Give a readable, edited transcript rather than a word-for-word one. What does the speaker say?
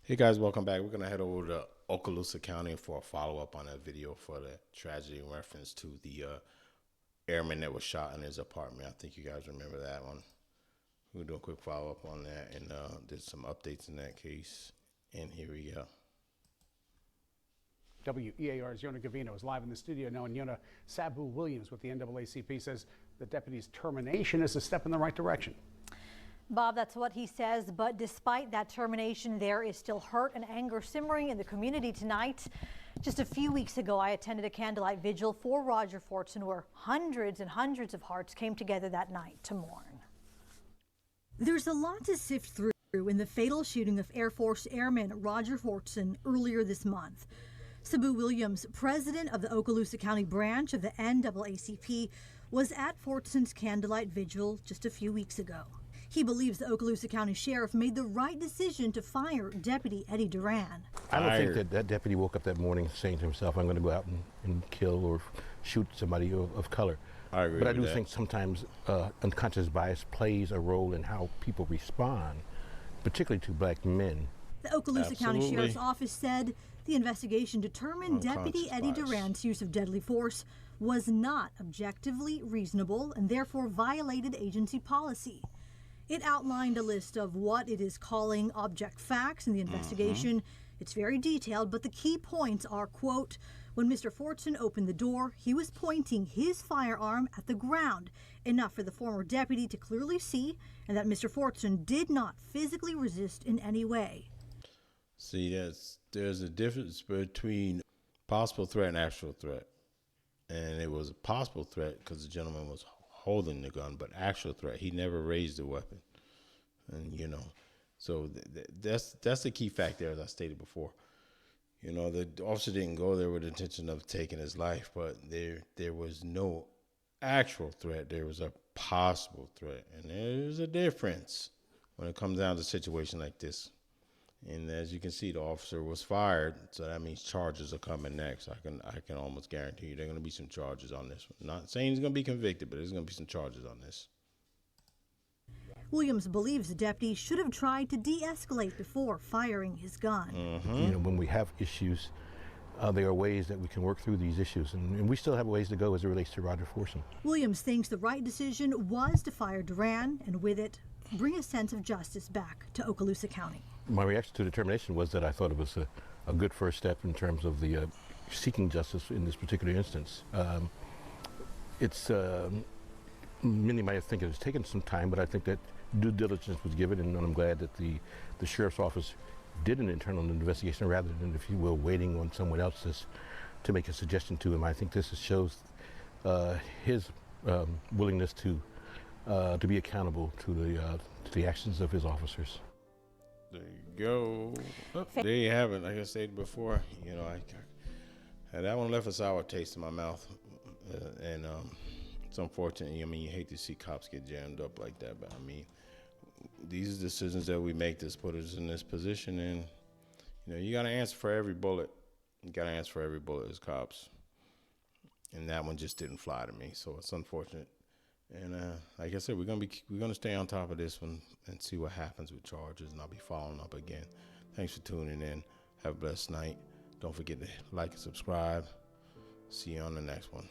Hey guys, welcome back. We're gonna head over to Okaloosa County for a follow-up on that video for the tragedy in reference to the airman that was shot in his apartment. I think you guys remember that one. We'll do a quick follow-up on that, and there's some updates in that case. And here we go. WEAR's Yona Gavino is live in the studio now, and Yona, Sabu Williams with the NAACP says the deputy's termination is a step in the right direction. Bob, that's what he says, but despite that termination, there is still hurt and anger simmering in the community tonight. Just a few weeks ago, I attended a candlelight vigil for Roger Fortson where hundreds and hundreds of hearts came together that night to mourn. There's a lot to sift through in the fatal shooting of Airforce Airman Roger Fortson earlier this month. Sabu Williams, president of the Okaloosa County branch of the NAACP, was at Fortson's candlelight vigil just a few weeks ago. He believes the Okaloosa County Sheriff made the right decision to fire Deputy Eddie Durran. I don't think that deputy woke up that morning saying to himself, I'm going to go out and kill or shoot somebody of color. I agree but I with do that. think sometimes unconscious bias plays a role in how people respond, particularly to black men. The Okaloosa County Sheriff's Office said the investigation determined Deputy Eddie Durran's use of deadly force was not objectively reasonable and therefore violated agency policy. It outlined a list of what it is calling object facts in the investigation. It's very detailed, but the key points are, quote, when Mr. Fortson opened the door, he was pointing his firearm at the ground, enough for the former deputy to clearly see, and that Mr. Fortson did not physically resist in any way. See, there's a difference between possible threat and actual threat. And it was a possible threat because the gentleman was holding the gun, but actual threat, he never raised the weapon. And so that's the key fact there, as I stated before. The officer didn't go there with the intention of taking his life, but there was no actual threat. There was a possible threat, and there's a difference when it comes down to a situation like this. And as you can see, the officer was fired, so that means charges are coming next. I can almost guarantee you there are going to be some charges on this one. Not saying he's going to be convicted, but there's going to be some charges on this. Williams believes the deputy should have tried to de-escalate before firing his gun. When we have issues, there are ways that we can work through these issues, and we still have ways to go as it relates to Roger Fortson. Williams thinks the right decision was to fire Durran, and with it, bring a sense of justice back to Okaloosa County. My reaction to the termination was that I thought it was a good first step in terms of the seeking justice in this particular instance. Many might think it has taken some time, but I think that due diligence was given, and I'm glad that the Sheriff's Office did an internal investigation rather than, if you will, waiting on someone else to make a suggestion to him. I think this shows his willingness to be accountable to the actions of his officers. There you go. Oh, there you have it. Like I said before, that one left a sour taste in my mouth, and it's unfortunate. You hate to see cops get jammed up like that, but these are decisions that we make that put us in this position, and you got to answer for every bullet. You got to answer for every bullet as cops, and that one just didn't fly to me. So it's unfortunate. And like I said, we're gonna stay on top of this one and see what happens with charges, and I'll be following up again. Thanks for tuning in. Have a blessed night. Don't forget to like and subscribe. See you on the next one.